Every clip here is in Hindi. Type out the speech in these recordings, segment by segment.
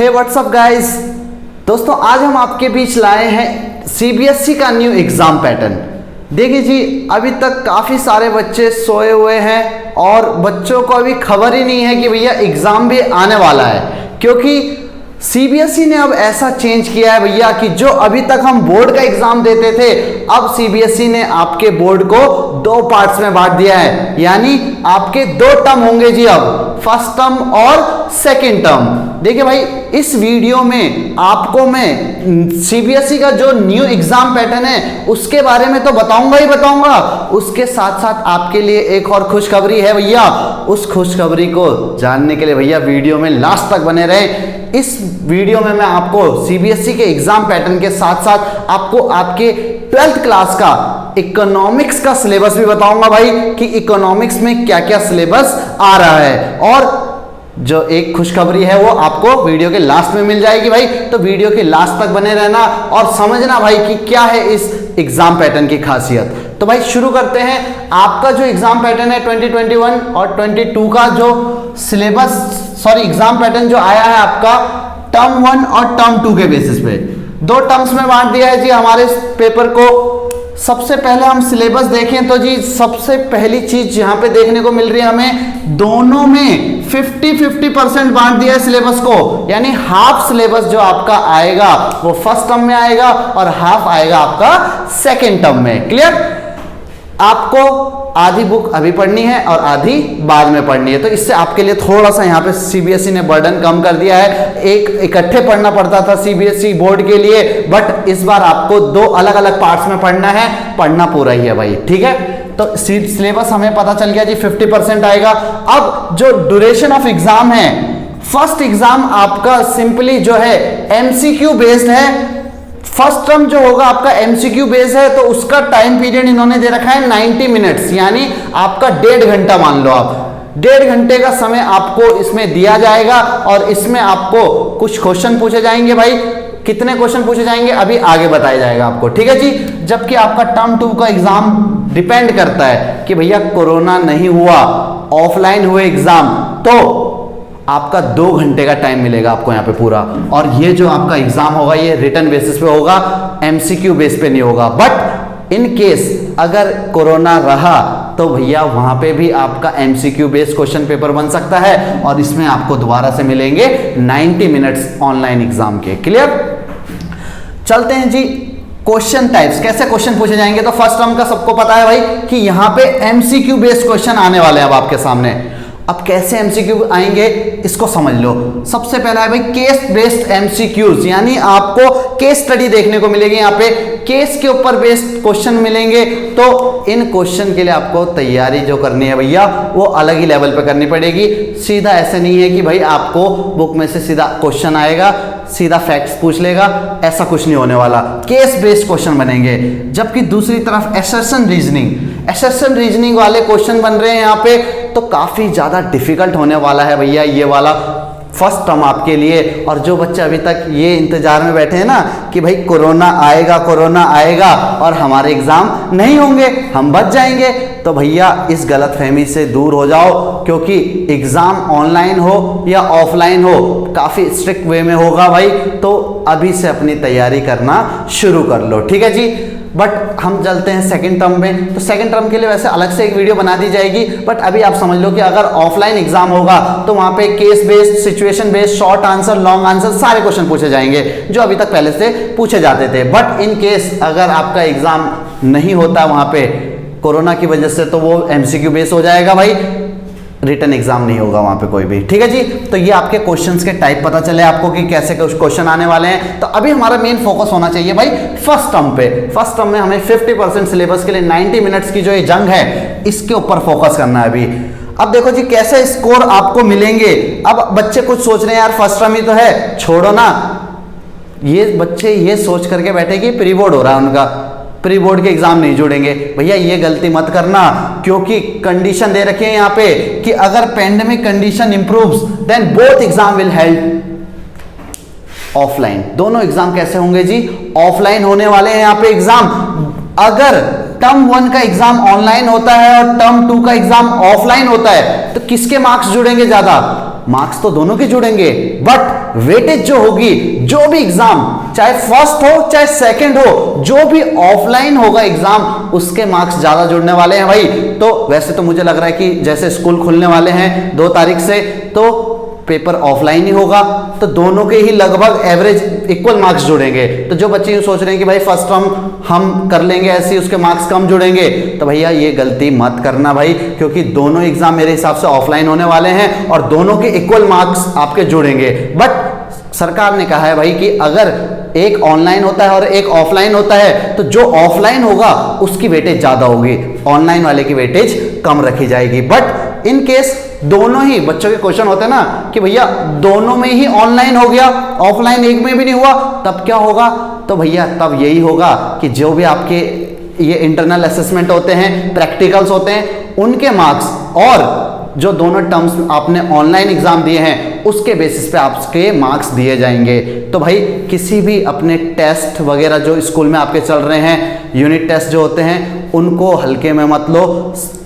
हे व्हाट्सअप गाइस, दोस्तों आज हम आपके बीच लाए हैं सीबीएसई का न्यू एग्जाम पैटर्न। देखिए जी, अभी तक काफ़ी सारे बच्चे सोए हुए हैं और बच्चों को अभी खबर ही नहीं है कि भैया एग्ज़ाम भी आने वाला है, क्योंकि सीबीएसई ने अब ऐसा चेंज किया है भैया कि जो अभी तक हम बोर्ड का एग्जाम देते थे, अब सीबीएसई ने आपके बोर्ड को दो पार्ट्स में बांट दिया है। यानी आपके दो टर्म होंगे जी, अब फर्स्ट टर्म और सेकेंड टर्म। देखिए भाई, इस वीडियो में आपको मैं सीबीएसई का जो न्यू एग्जाम पैटर्न है उसके बारे में तो बताऊंगा ही बताऊंगा, उसके साथ साथ आपके लिए एक और खुशखबरी है भैया। उस खुशखबरी को जानने के लिए भैया वीडियो में लास्ट तक बने रहें। इस वीडियो में मैं आपको सीबीएसई के एग्जाम पैटर्न के साथ साथ आपको आपके 12th क्लास का इकोनॉमिक्स का सिलेबस भी बताऊंगा भाई, कि इकोनॉमिक्स में क्या क्या सिलेबस आ रहा है। और जो एक खुशखबरी है वो आपको वीडियो के लास्ट में मिल जाएगी भाई, तो वीडियो के लास्ट तक बने रहना और समझना भाई कि क्या है इस एग्जाम पैटर्न की खासियत। तो भाई शुरू करते हैं। आपका जो एग्जाम पैटर्न है 2021 और 22 का जो सिलेबस एग्जाम पैटर्न जो आया है आपका टर्म 1 और टर्म 2 के बेसिस पे दो टर्म्स में बांट दिया है जी हमारे पेपर को। सबसे पहले हम सिलेबस देखें तो जी सबसे पहली चीज यहां पे देखने को मिल रही है हमें, दोनों में 50-50% बांट दिया है सिलेबस को। यानी हाफ सिलेबस जो आपका आएगा वो फर्स्ट टर्म में आएगा और हाफ आएगा आपका सेकेंड टर्म में। क्लियर? आपको आधी बुक अभी पढ़नी है और आधी बाद में पढ़नी है, तो इससे आपके लिए थोड़ा सा यहाँ पे सीबीएसई ने बर्डन कम कर दिया है। एक इकट्ठे पढ़ना पड़ता था सीबीएसई बोर्ड के लिए, बट इस बार आपको दो अलग अलग पार्ट्स में पढ़ना है, पढ़ना पूरा ही है भाई। ठीक है, तो सिलेबस हमें पता चल गया जी 50% आएगा। अब जो ड्यूरेशन ऑफ एग्जाम है, फर्स्ट एग्जाम आपका सिंपली जो है एमसीक्यू बेस्ड है। फर्स्ट टर्म जो होगा आपका एमसीक्यू बेस है, तो उसका टाइम पीरियड इन्होंने दे रखा है 90 मिनट्स, यानी आपका 1.5 घंटा मान लो आप। 1.5 घंटे का समय आपको इसमें दिया जाएगा और इसमें आपको कुछ क्वेश्चन पूछे जाएंगे भाई। कितने क्वेश्चन पूछे जाएंगे अभी आगे बताया जाएगा आपको। ठीक है जी, जबकि आपका टर्म 2 का एग्जाम डिपेंड करता है कि भैया कोरोना नहीं हुआ, ऑफलाइन हुए एग्जाम, तो आपका 2 घंटे का टाइम मिलेगा आपको यहाँ पे पूरा। और ये जो आपका एग्जाम होगा ये रिटन बेसिस पे होगा, एमसीक्यू बेस पे नहीं होगा। बट इन केस अगर कोरोना रहा तो भैया वहां पे भी आपका एमसीक्यू बेस्ड क्वेश्चन पेपर बन सकता है और इसमें आपको दोबारा से मिलेंगे 90 मिनट्स ऑनलाइन एग्जाम के। क्लियर? चलते हैं जी क्वेश्चन टाइप्स, कैसे क्वेश्चन पूछे जाएंगे। तो फर्स्ट टर्म का सबको पता है भाई कि यहां पे एमसीक्यू बेस्ड क्वेश्चन आने वाले हैं अब आपके सामने। अब कैसे एमसीक्यू आएंगे इसको समझ लो। सबसे पहला है भाई केस बेस्ड एमसीक्यूज, यानी आपको केस स्टडी देखने को मिलेगी, यहाँ पे केस के ऊपर बेस्ड क्वेश्चन मिलेंगे। तो इन क्वेश्चन के लिए आपको तैयारी जो करनी है भैया वो अलग ही लेवल पे करनी पड़ेगी। सीधा ऐसे नहीं है कि भाई आपको बुक में से सीधा क्वेश्चन आएगा, सीधा फैक्ट्स पूछ लेगा, ऐसा कुछ नहीं होने वाला। केस बेस्ड क्वेश्चन बनेंगे। जबकि दूसरी तरफ एसर्शन रीजनिंग वाले क्वेश्चन बन रहे हैं यहाँ पे, तो काफी ज्यादा डिफिकल्ट होने वाला है भैया ये वाला फर्स्ट टर्म आपके लिए। और जो बच्चे अभी तक ये इंतजार में बैठे हैं ना कि भाई कोरोना आएगा और हमारे एग्जाम नहीं होंगे, हम बच जाएंगे, तो भैया इस गलतफहमी से दूर हो जाओ, क्योंकि एग्जाम ऑनलाइन हो या ऑफलाइन हो काफी स्ट्रिक्ट वे में होगा भाई। तो अभी से अपनी तैयारी करना शुरू कर लो। ठीक है जी। बट हम चलते हैं सेकंड टर्म में। तो सेकंड टर्म के लिए वैसे अलग से एक वीडियो बना दी जाएगी, बट अभी आप समझ लो कि अगर ऑफलाइन एग्जाम होगा तो वहां पे case based, situation based, short answer, long answer सारे क्वेश्चन पूछे जाएंगे जो अभी तक पहले से पूछे जाते थे। बट इन केस अगर आपका एग्जाम नहीं होता वहां पे कोरोना की वजह से, तो वो एमसीक्यू बेस्ड हो जाएगा भाई, रिटन एग्जाम नहीं होगा वहां पे कोई भी। ठीक है जी। तो ये आपके क्वेश्चंस के टाइप पता चले आपको कि कैसे क्वेश्चन आने वाले हैं। तो अभी हमारा मेन फोकस होना चाहिए भाई फर्स्ट टर्म पे। फर्स्ट टर्म में हमें 50% सिलेबस के लिए 90 मिनट्स की जो ये जंग है इसके ऊपर फोकस करना है अभी। अब देखो जी कैसे स्कोर आपको मिलेंगे। अब बच्चे कुछ सोच रहे हैं यार फर्स्ट टर्म ही तो है, छोड़ो ना। ये बच्चे ये सोच करके बैठे कि प्री बोर्ड हो रहा है उनका, प्री बोर्ड के एग्जाम नहीं जुड़ेंगे। भैया ये गलती मत करना, क्योंकि कंडीशन दे रखी है यहाँ पे कि अगर pandemic condition improves then both exam will held offline. दोनों एग्जाम कैसे होंगे जी? ऑफलाइन होने वाले हैं यहाँ पे एग्जाम। अगर टर्म 1 का एग्जाम ऑनलाइन होता है और टर्म 2 का एग्जाम ऑफलाइन होता है, तो किसके मार्क्स जुड़ेंगे ज्यादा? मार्क्स तो दोनों के जुड़ेंगे, बट वेटेज जो होगी, जो भी एग्जाम चाहे फर्स्ट हो चाहे सेकंड हो, जो भी ऑफलाइन होगा एग्जाम, उसके मार्क्स ज्यादा जुड़ने वाले हैं भाई। तो वैसे तो मुझे लग रहा है कि जैसे स्कूल खुलने वाले हैं 2 तारीख से, तो पेपर ऑफलाइन ही होगा, तो दोनों के ही लगभग एवरेज इक्वल मार्क्स जुड़ेंगे। तो जो बच्चे यूं सोच रहे हैं कि भाई फर्स्ट टर्म हम कर लेंगे ऐसे, उसके मार्क्स कम जुड़ेंगे, तो भैया ये गलती मत करना भाई, क्योंकि दोनों एग्जाम मेरे हिसाब से ऑफलाइन होने वाले हैं और दोनों के इक्वल मार्क्स आपके जुड़ेंगे। बट सरकार ने कहा है भाई कि अगर एक ऑनलाइन होता है और एक ऑफलाइन होता है, तो जो ऑफलाइन होगा उसकी वेटेज ज्यादा होगी, ऑनलाइन वाले की वेटेज कम रखी जाएगी। बट इन केस दोनों ही बच्चों के क्वेश्चन होते हैं ना कि भैया दोनों में ही ऑनलाइन हो गया, ऑफलाइन एक में भी नहीं हुआ, तब क्या होगा? तो भैया तब यही होगा कि जो भी आपके ये इंटरनल असेसमेंट होते हैं, प्रैक्टिकल्स होते हैं, उनके मार्क्स और जो दोनों टर्म्स आपने ऑनलाइन एग्जाम दिए हैं उसके बेसिस पे आपके मार्क्स दिए जाएंगे। तो भाई किसी भी अपने टेस्ट वगैरह जो स्कूल में आपके चल रहे हैं, यूनिट टेस्ट जो होते हैं, उनको हल्के में मत लो,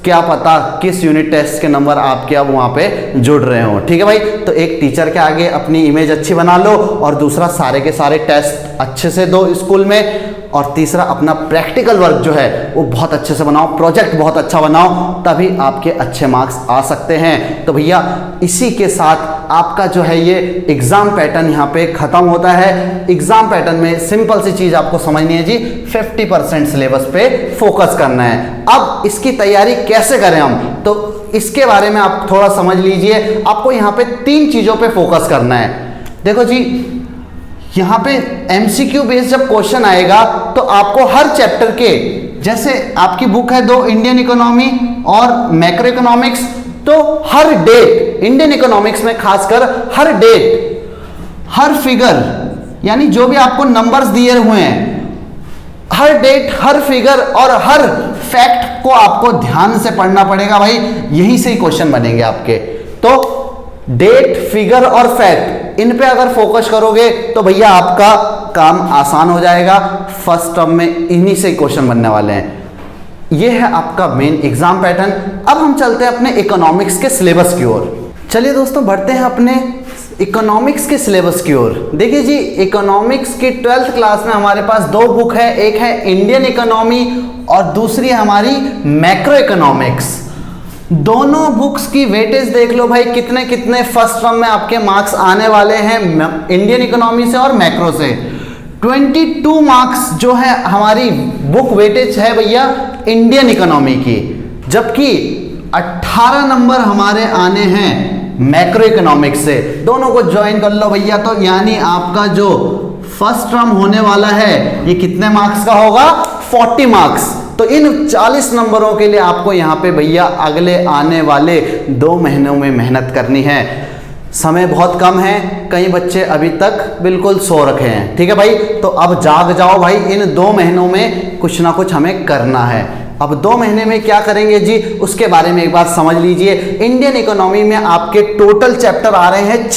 क्या पता किस यूनिट टेस्ट के नंबर आपके अब वहां पे जुड़ रहे हो। ठीक है भाई, तो एक टीचर के आगे अपनी इमेज अच्छी बना लो, और दूसरा सारे के सारे टेस्ट अच्छे से दो स्कूल में, और तीसरा अपना प्रैक्टिकल वर्क जो है वो बहुत अच्छे से बनाओ, प्रोजेक्ट बहुत अच्छा बनाओ, तभी आपके अच्छे मार्क्स आ सकते हैं। तो भैया इसी के साथ आपका जो है ये एग्जाम पैटर्न यहाँ पे खत्म होता है। एग्जाम पैटर्न में सिंपल सी चीज आपको समझनी है जी, 50% सिलेबस पे फोकस करना है। अब इसकी तैयारी कैसे करें हम, तो इसके बारे में आप थोड़ा समझ लीजिए। आपको यहाँ पे 3 चीजों पे फोकस करना है। देखो जी, यहाँ पे एमसीक्यू बेस्ड जब क्वेश्चन आएगा तो आपको हर चैप्टर के, जैसे आपकी बुक है 2 इंडियन इकोनॉमी और मैक्रो इकोनॉमिक्स, तो हर डेट इंडियन इकोनॉमिक्स में खासकर हर डेट, हर फिगर, यानी जो भी आपको नंबर्स दिए हुए हैं, हर डेट, हर फिगर और हर फैक्ट को आपको ध्यान से पढ़ना पड़ेगा भाई, यहीं से ही क्वेश्चन बनेंगे आपके। तो डेट, फिगर और फैक्ट, इन पे अगर फोकस करोगे तो भैया आपका काम आसान हो जाएगा। फर्स्ट टर्म में इन्हीं से क्वेश्चन बनने वाले हैं। ये है आपका मेन एग्जाम पैटर्न। अब हम चलते हैं अपने इकोनॉमिक्स के सिलेबस की ओर। चलिए दोस्तों, बढ़ते हैं अपने इकोनॉमिक्स के सिलेबस की ओर। देखिए जी, इकोनॉमिक्स की 12th क्लास में हमारे पास 2 बुक है, एक है इंडियन इकोनॉमी और दूसरी है हमारी मैक्रो इकोनॉमिक्स। दोनों बुक्स की वेटेज देख लो भाई, कितने कितने फर्स्ट टर्म में आपके मार्क्स आने वाले हैं इंडियन इकोनॉमी से और मैक्रो से। 22 मार्क्स जो है हमारी बुक वेटेज है भैया इंडियन इकोनॉमी की, जबकि 18 नंबर हमारे आने हैं मैक्रो इकोनॉमिक्स से। दोनों को ज्वाइन कर लो भैया, तो यानी आपका जो फर्स्ट टर्म होने वाला है ये कितने मार्क्स का होगा? 40 मार्क्स। तो इन 40 नंबरों के लिए आपको यहाँ पे भैया अगले आने वाले 2 महीनों में मेहनत करनी है। समय बहुत कम है, कई बच्चे अभी तक बिल्कुल सो रखे हैं। ठीक है भाई, तो अब जाग जाओ भाई, इन 2 महीनों में कुछ ना कुछ हमें करना है। अब 2 महीने में क्या करेंगे जी, उसके बारे में एक बार समझ लीजिए। इंडियन इकोनॉमी में आपके टोटल चैप्टर आ रहे हैं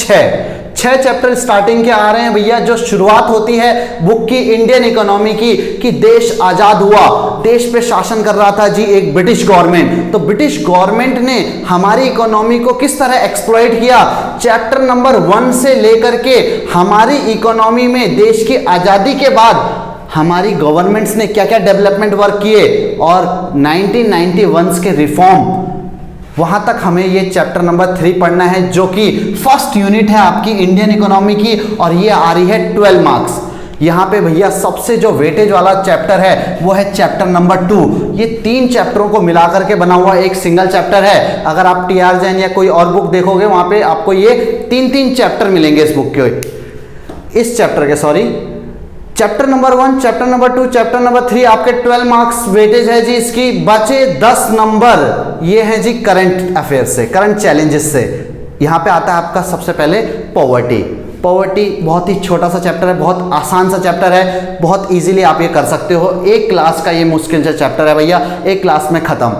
6 चैप्टर स्टार्टिंग के आ रहे हैं भैया। जो शुरुआत होती है बुक की इंडियन इकोनॉमी की, कि देश आजाद हुआ, देश पे शासन कर रहा था जी एक ब्रिटिश गवर्नमेंट, तो ब्रिटिश गवर्नमेंट ने हमारी इकोनॉमी को किस तरह एक्सप्लॉइट किया। चैप्टर नंबर 1 से लेकर के हमारी इकोनॉमी में देश की आजादी के बाद हमारी गवर्नमेंट्स ने क्या क्या डेवलपमेंट वर्क किए, और 1991 के रिफॉर्म, वहां तक हमें ये चैप्टर नंबर 3 पढ़ना है, जो कि फर्स्ट यूनिट है आपकी इंडियन इकोनॉमी की, और ये आ रही है 12 मार्क्स। यहाँ पे भैया सबसे जो वेटेज वाला चैप्टर है वो है चैप्टर नंबर 2। ये 3 चैप्टरों को मिलाकर के बना हुआ एक सिंगल चैप्टर है। अगर आप टीआर जैन या कोई और बुक देखोगे वहां पे आपको ये 3 चैप्टर मिलेंगे इस बुक के, इस चैप्टर के, sorry, chapter number 1, chapter number 2, chapter number 3 आपके 12 मार्क्स वेटेज है जी इसकी। बचे 10 नंबर ये है जी करंट अफेयर से, करंट चैलेंजेस से। यहाँ पे आता है आपका सबसे पहले पॉवर्टी। पॉवर्टी बहुत ही छोटा सा चैप्टर है, बहुत आसान सा चैप्टर है, बहुत इजीली आप ये कर सकते हो। एक क्लास का ये मुश्किल सा चैप्टर है भैया, एक क्लास में खत्म।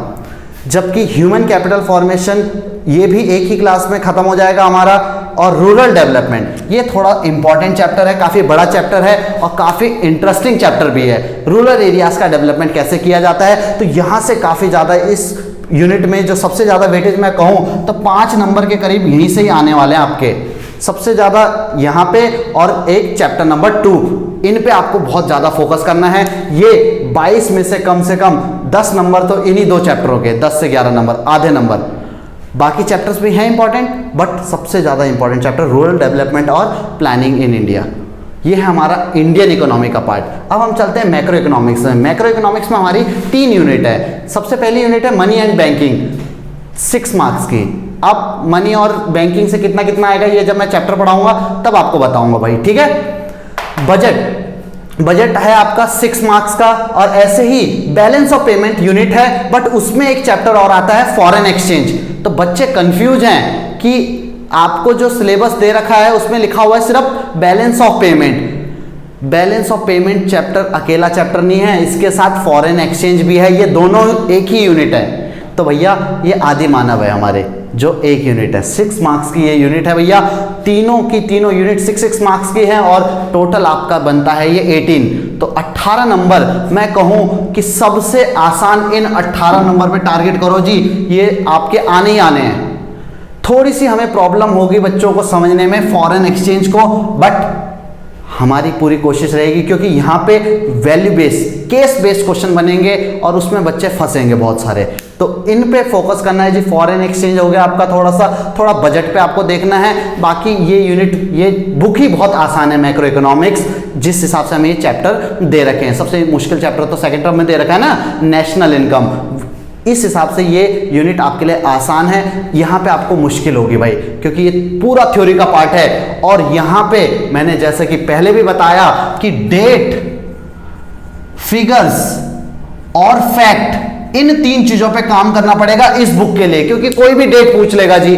जबकि ह्यूमन कैपिटल फॉर्मेशन ये भी एक ही क्लास में खत्म हो जाएगा हमारा। और रूरल डेवलपमेंट ये थोड़ा इंपॉर्टेंट चैप्टर है, काफ़ी बड़ा चैप्टर है और काफ़ी इंटरेस्टिंग चैप्टर भी है। रूरल एरियाज का डेवलपमेंट कैसे किया जाता है, तो यहाँ से काफ़ी ज़्यादा इस यूनिट में जो सबसे ज़्यादा वेटेज मैं कहूँ तो 5 नंबर के करीब यहीं से ही आने वाले हैं आपके, सबसे ज़्यादा यहाँ पे, और एक चैप्टर नंबर 2, इन पे आपको बहुत ज़्यादा फोकस करना है। ये 22 में से कम 10 नंबर तो इन्हीं 2 चैप्टरों के, 10 से 11 नंबर, आधे नंबर। बाकी चैप्टर्स भी हैं इंपॉर्टेंट, बट सबसे ज़्यादा इंपॉर्टेंट चैप्टर रूरल डेवलपमेंट और प्लानिंग इन इंडिया। ये है हमारा इंडियन इकोनॉमी का पार्ट। अब हम चलते हैं मैक्रो इकोनॉमिक्स में। मैक्रो इकोनॉमिक्स में हमारी 3 यूनिट है। सबसे पहली यूनिट है मनी एंड बैंकिंग, 6 मार्क्स की। अब मनी और बैंकिंग से कितना कितना आएगा ये जब मैं चैप्टर पढ़ाऊंगा तब आपको बताऊंगा भाई, ठीक है। बजट है आपका 6 मार्क्स का, और ऐसे ही बैलेंस ऑफ पेमेंट यूनिट है, बट उसमें एक चैप्टर और आता है फॉरेन एक्सचेंज। तो बच्चे कंफ्यूज हैं कि आपको जो सिलेबस दे रखा है उसमें लिखा हुआ है सिर्फ balance of payment. Balance of payment chapter अकेला चैप्टर नहीं है, इसके साथ फॉरेन एक्सचेंज भी है, ये दोनों एक ही यूनिट है। तो भैया ये आदि मानव है हमारे, जो एक यूनिट है, 6 मार्क्स की ये यूनिट है भैया। तीनों की तीनों यूनिट 6 मार्क्स की है, और टोटल आपका बनता है ये 18। तो 18 नंबर मैं कहूँ कि सबसे आसान इन 18 नंबर पे टारगेट करो जी, ये आपके आने ही आने हैं। थोड़ी सी हमें प्रॉब्लम होगी बच्चों को समझने में फॉरेन एक्सचेंज को, बट हमारी पूरी कोशिश रहेगी, क्योंकि यहाँ पे value base, case based question बनेंगे और उसमें बच्चे फंसेंगे बहुत सारे। तो इन पे फोकस करना है जी। फॉरेन एक्सचेंज हो गया आपका, थोड़ा बजट पे आपको देखना है। बाकी ये यूनिट, ये बुक ही बहुत आसान है मैक्रो इकोनॉमिक्स, जिस हिसाब से हमें ये चैप्टर दे रखे हैं। सबसे मुश्किल चैप्टर तो सेकंड टर्म में दे रखा है ना, नेशनल इनकम। इस हिसाब से ये यूनिट आपके लिए आसान है। यहाँ पे आपको मुश्किल होगी भाई, क्योंकि ये पूरा थ्योरी का पार्ट है, और यहाँ पे मैंने जैसे कि पहले भी बताया कि डेट, फिगर्स और फैक्ट, इन 3 चीजों पे काम करना पड़ेगा इस बुक के लिए। क्योंकि कोई भी डेट पूछ लेगा जी,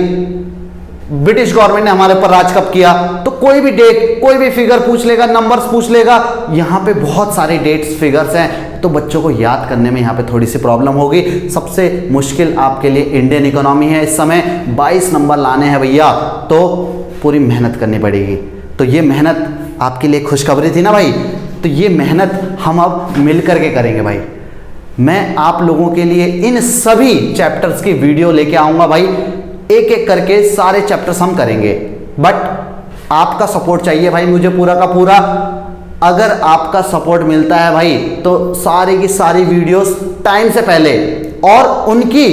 ब्रिटिश गवर्नमेंट ने हमारे ऊपर राज कब किया, तो कोई भी डेट, कोई भी फिगर पूछ लेगा, नंबर्स पूछ लेगा। यहाँ पे बहुत सारे डेट्स, फिगर्स हैं, तो बच्चों को याद करने में यहाँ पे थोड़ी सी प्रॉब्लम होगी। सबसे मुश्किल आपके लिए इंडियन इकोनॉमी है इस समय। 22 नंबर लाने हैं भैया, तो पूरी मेहनत करनी पड़ेगी। तो ये मेहनत आपके लिए खुशखबरी थी ना भाई, तो ये मेहनत हम अब मिल करके करेंगे भाई। मैं आप लोगों के लिए इन सभी चैप्टर्स की वीडियो लेके आऊँगा भाई, एक एक करके सारे चैप्टर्स हम करेंगे, बट आपका सपोर्ट चाहिए भाई मुझे पूरा का पूरा। अगर आपका सपोर्ट मिलता है भाई तो सारी की सारी वीडियोस टाइम से पहले, और उनकी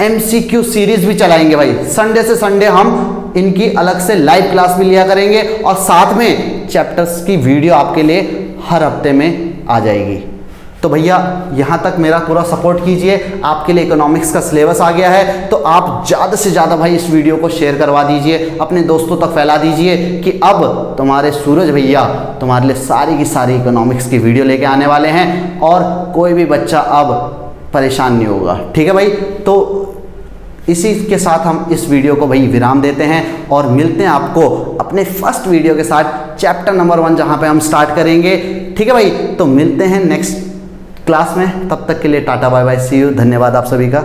MCQ सीरीज भी चलाएंगे भाई। संडे से संडे हम इनकी अलग से लाइव क्लास भी लिया करेंगे, और साथ में चैप्टर्स की वीडियो आपके लिए हर हफ्ते में आ जाएगी। तो भैया यहाँ तक मेरा पूरा सपोर्ट कीजिए। आपके लिए इकोनॉमिक्स का सिलेबस आ गया है, तो आप ज़्यादा से ज़्यादा भाई इस वीडियो को शेयर करवा दीजिए, अपने दोस्तों तक फैला दीजिए कि अब तुम्हारे सूरज भैया तुम्हारे लिए सारी की सारी इकोनॉमिक्स की वीडियो लेके आने वाले हैं, और कोई भी बच्चा अब परेशान नहीं होगा। ठीक है भाई, तो इसी के साथ हम इस वीडियो को भाई विराम देते हैं, और मिलते हैं आपको अपने फर्स्ट वीडियो के साथ, चैप्टर नंबर 1 जहाँ पे हम स्टार्ट करेंगे। ठीक है भाई, तो मिलते हैं नेक्स्ट क्लास में। तब तक के लिए tata bye bye, see you, धन्यवाद आप सभी का।